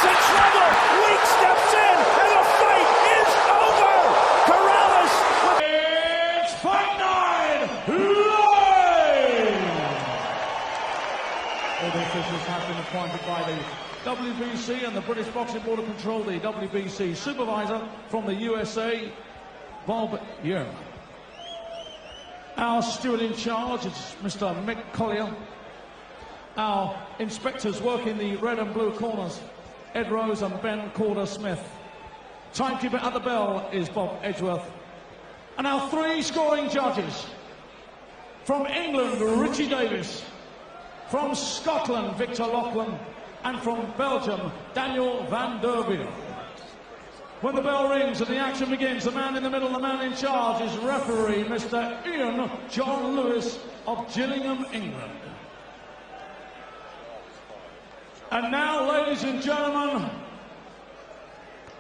in trouble. Weak steps in, and the fight is over. Corrales. It's fight 9 live. All the officials have been appointed by the WBC and the British Boxing Board of Control, the WBC supervisor from the USA, Bob Yearn. Our steward in charge is Mr. Mick Collier. Our inspectors working the red and blue corners, Ed Rose and Ben Corder-Smith. Timekeeper at the bell is Bob Edgeworth. And our 3 scoring judges. From England, Richie Davis. From Scotland, Victor Loughlin. And from Belgium, Daniel van der Wiel. When the bell rings and the action begins, the man in the middle, the man in charge, is referee Mr. Ian John Lewis of Gillingham, England. And now, ladies and gentlemen,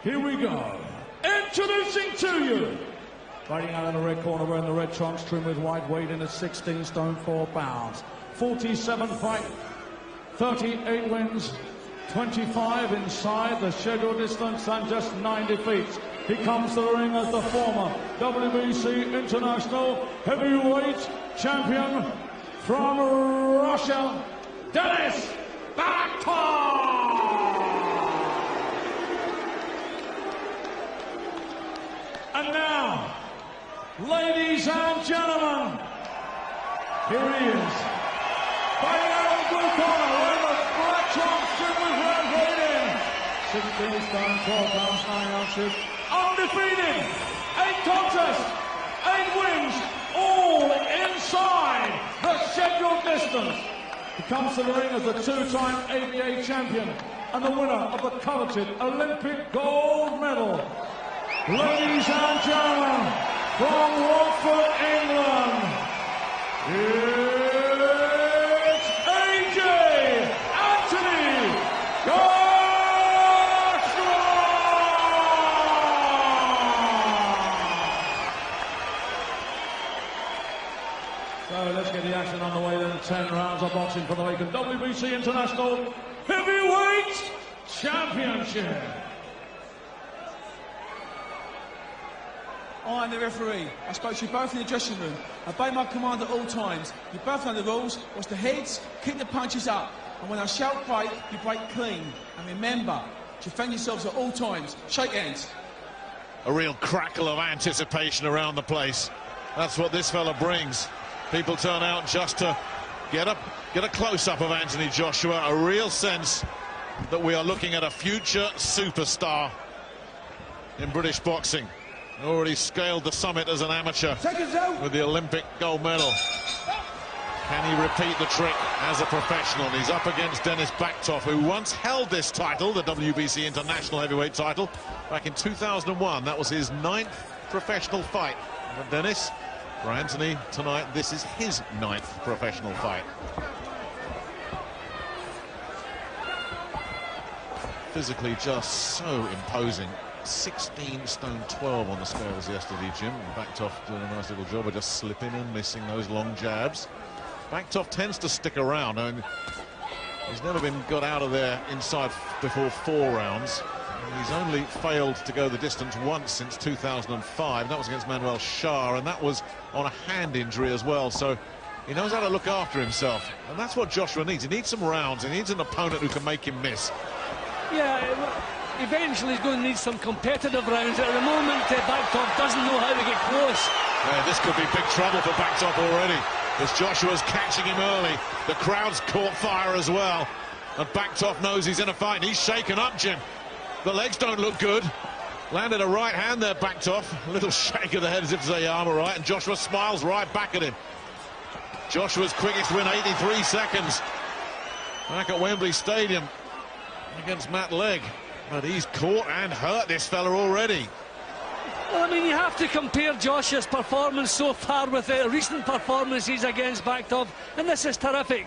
here we go. Introducing to you, fighting out in the red corner, wearing the red trunks, trimmed with white, weighed in at 16 stone 4 pounds. 47 fight, 38 wins, 25 inside the scheduled distance, and just 9 defeats. He comes to the ring as the former WBC International Heavyweight Champion from Russia, Denis Bakhtov! And now, ladies and gentlemen, here he is. Fighting out of the blue corner, wearing the black trunks, trimmed with red weight in. 16 stone, 12 pounds, 9 ounces. Undefeated, 8 contests, 8 wins, all inside the scheduled distance. He comes to the ring as the 2-time ABA champion and the winner of the coveted Olympic gold medal. Ladies and gentlemen, from Watford, England, it's AJ Anthony Joshua! So let's get the action on the way then. 10 rounds of boxing for the vacant WBC International Heavyweight Championship. I'm the referee. I spoke to you both in the dressing room. Obey my command at all times. You both know the rules. Watch the heads, keep the punches up. And when I shout break, you break clean. And remember, defend yourselves at all times. Shake hands. A real crackle of anticipation around the place. That's what this fella brings. People turn out just to get a close-up of Anthony Joshua. A real sense that we are looking at a future superstar in British boxing. Already scaled the summit as an amateur with the Olympic gold medal. Can he repeat the trick as a professional? He's up against Denis Bakhtov, who once held this title, the WBC International Heavyweight title, back in 2001. That was his 9th professional fight. For Denis, for Anthony tonight, this is his 9th professional fight. Physically just so imposing. 16 stone 12 on the scales yesterday, Jim. Bakhtov doing a nice little job of just slipping and missing those long jabs. Bakhtov tends to stick around, and he's never been got out of there inside before 4 rounds. He's only failed to go the distance once since 2005. That was against Manuel Shah, and that was on a hand injury as well. So he knows how to look after himself, and that's what Joshua needs. He needs some rounds. He needs an opponent who can make him miss. Yeah. Eventually he's going to need some competitive rounds. At the moment, Bakhtov doesn't know how to get close. Yeah, this could be big trouble for Bakhtov already, as Joshua's catching him early. The crowd's caught fire as well, and Bakhtov knows he's in a fight. He's shaken up, Jim. The legs don't look good. Landed a right hand there, Bakhtov. A little shake of the head as if to say, yeah, I'm all right, and Joshua smiles right back at him. Joshua's quickest win, 83 seconds. Back at Wembley Stadium against Matt Legg. But he's caught and hurt this fella already. Well, I mean, you have to compare Joshua's performance so far with the recent performances against Bakhtov, and this is terrific.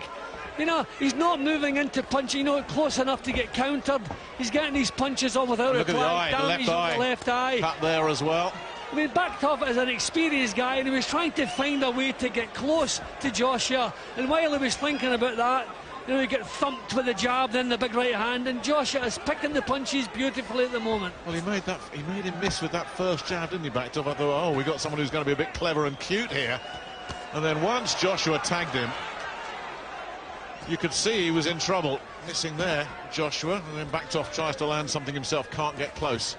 You know, he's not moving into punch, you know, close enough to get countered. He's getting these punches on without Look reply. at the eye, the left eye. Cut there as well. I mean, Bakhtov is an experienced guy, and he was trying to find a way to get close to Joshua. And while he was thinking about that, You know, you get thumped with the jab, then the big right hand, and Joshua is picking the punches beautifully at the moment. Well, he made him miss with that first jab, didn't he, Bakhtov? I thought, oh, we got someone who's going to be a bit clever and cute here. And then once Joshua tagged him, you could see he was in trouble. Missing there, Joshua, and then Bakhtov tries to land something himself, can't get close.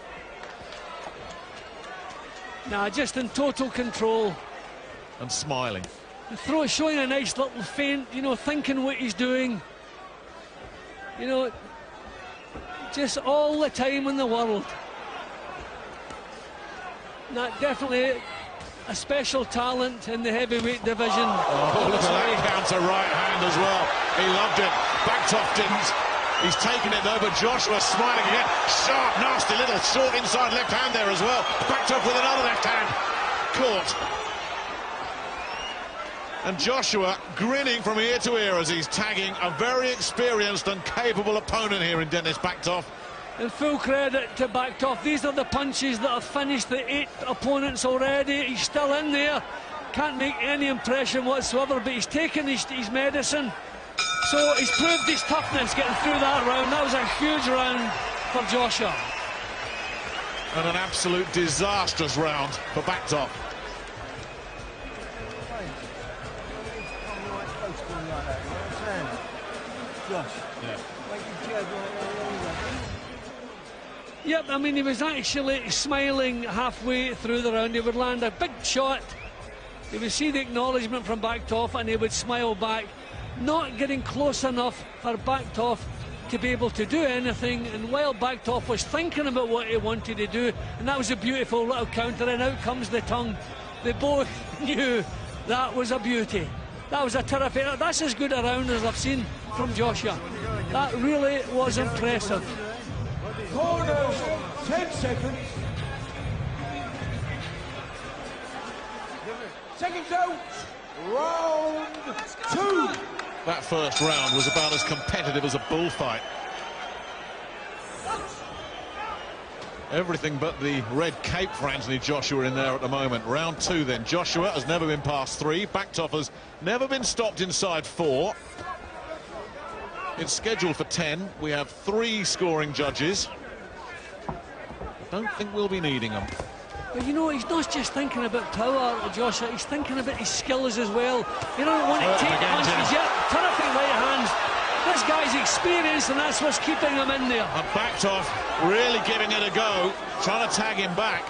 Nah, just in total control. And smiling. Showing a nice little feint, you know, thinking what he's doing. You know, just all the time in the world. That definitely a special talent in the heavyweight division. Oh, look at that counter right hand as well. He loved it. Bakhtov didn't. He's taken it though, but Joshua smiling again. Sharp, nasty little short inside left hand there as well. Bakhtov with another left hand. Caught. And Joshua grinning from ear to ear as he's tagging a very experienced and capable opponent here in Denis Bakhtov. And full credit to Bakhtov. These are the punches that have finished the 8 opponents already. He's still in there. Can't make any impression whatsoever, but he's taken his medicine. So he's proved his toughness getting through that round. That was a huge round for Joshua. And an absolute disastrous round for Bakhtov. Yep, I mean, he was actually smiling halfway through the round. He would land a big shot, he would see the acknowledgement from Bakhtov, and he would smile back, not getting close enough for Bakhtov to be able to do anything. And while Bakhtov was thinking about what he wanted to do, and that was a beautiful little counter, and out comes the tongue. They both knew that was a beauty. That was a terrific, that's as good a round as I've seen from Joshua. That really was impressive. Corners, 10 seconds. Seconds out. Round 2. That first round was about as competitive as a bullfight. Everything but the red cape for Anthony Joshua in there at the moment. Round 2 then. Joshua has never been past 3. Bakhtov has never been stopped inside 4. It's scheduled for 10. We have 3 scoring judges. Don't think we'll be needing them. But you know, he's not just thinking about power, Joshua, he's thinking about his skills as well. You don't want to take punches yet. Terrific right hands. This guy's experienced, and that's what's keeping him in there. And Bakhtov really giving it a go, trying to tag him back.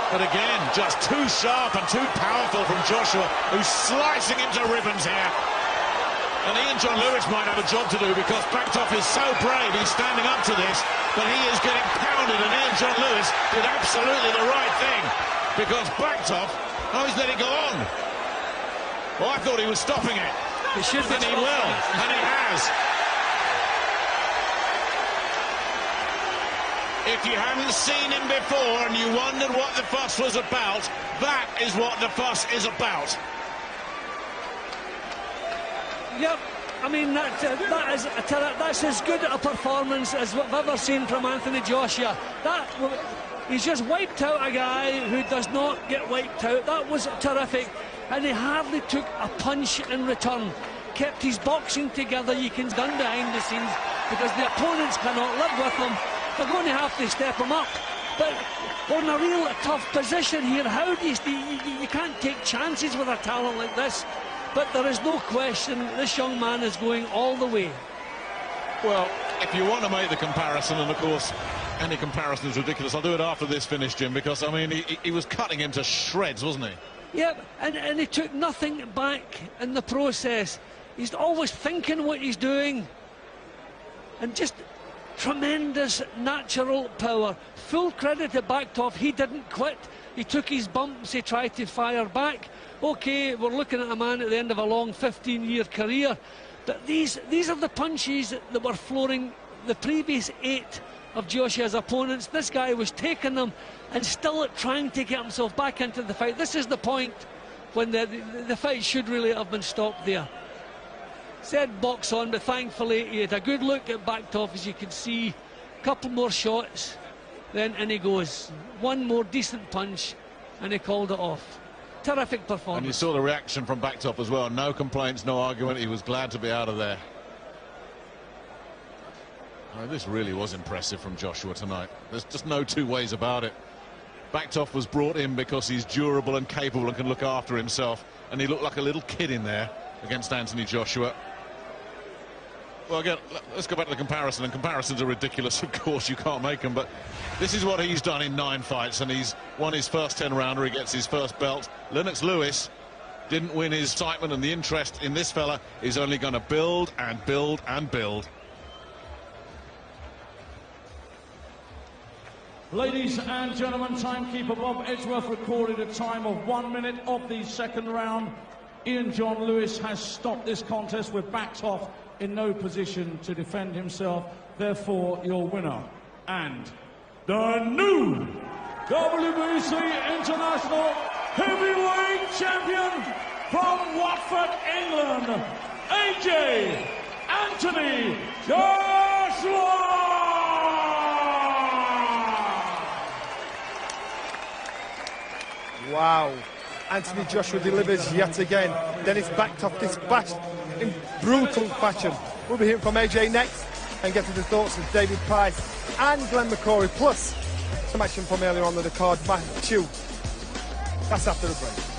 But again, just too sharp and too powerful from Joshua, who's slicing him to ribbons here. And Ian John Lewis might have a job to do, because Bakhtov is so brave, he's standing up to this, but he is getting pounded, and Ian John Lewis did absolutely the right thing, because Bakhtov, oh, he's let it go on. Well, I thought he was stopping it. He should be, and he will, and he has. If you hadn't seen him before and you wondered what the fuss was about, that is what the fuss is about. Yep, I mean, that's as good a performance as what I've ever seen from Anthony Joshua. He's just wiped out a guy who does not get wiped out. That was terrific, and he hardly took a punch in return. Kept his boxing together. You can done behind the scenes, because the opponents cannot live with him. They're going to have to step him up. But we're in a real tough position here. How do you can't take chances with a talent like this. But there is no question this young man is going all the way. Well, if you want to make the comparison, and of course any comparison is ridiculous, I'll do it after this finish, Jim, because I mean he was cutting him to shreds, wasn't he? Yep, and he took nothing back in the process. He's always thinking what he's doing, and just tremendous natural power. Full credit to Bakhtov, he didn't quit. He took his bumps, he tried to fire back. Okay, we're looking at a man at the end of a long 15-year career, but these are the punches that were flooring the previous 8 of Joshua's opponents. This guy was taking them and still trying to get himself back into the fight. This is the point when the fight should really have been stopped there. Said box on, but thankfully he had a good look at Bakhtov, as you can see. A couple more shots, then in he goes. One more decent punch, and he called it off. Terrific performance. And you saw the reaction from Bakhtov as well. No complaints, no argument. He was glad to be out of there. This really was impressive from Joshua tonight. There's just no two ways about it. Bakhtov was brought in because he's durable and capable and can look after himself, and he looked like a little kid in there against Anthony Joshua. Well, again, let's go back to the comparison, and comparisons are ridiculous, of course, you can't make them, but this is what he's done in 9 fights, and he's won his first 10-rounder, he gets his first belt. Lennox Lewis didn't win his excitement, and the interest in this fella is only going to build and build and build. Ladies and gentlemen, timekeeper Bob Edgeworth recorded a time of 1 minute of the second round. Ian John Lewis has stopped this contest with Bakhtov in no position to defend himself. Therefore, your winner and the new WBC International Heavyweight Champion from Watford, England, AJ Anthony Joshua! Wow, Anthony Joshua delivers yet again. Denis Bakhtov dispatched in brutal fashion. We'll be hearing from AJ next and getting the thoughts of David Price and Glenn McCrory, plus some action from earlier on the card, Matthew. That's after the break.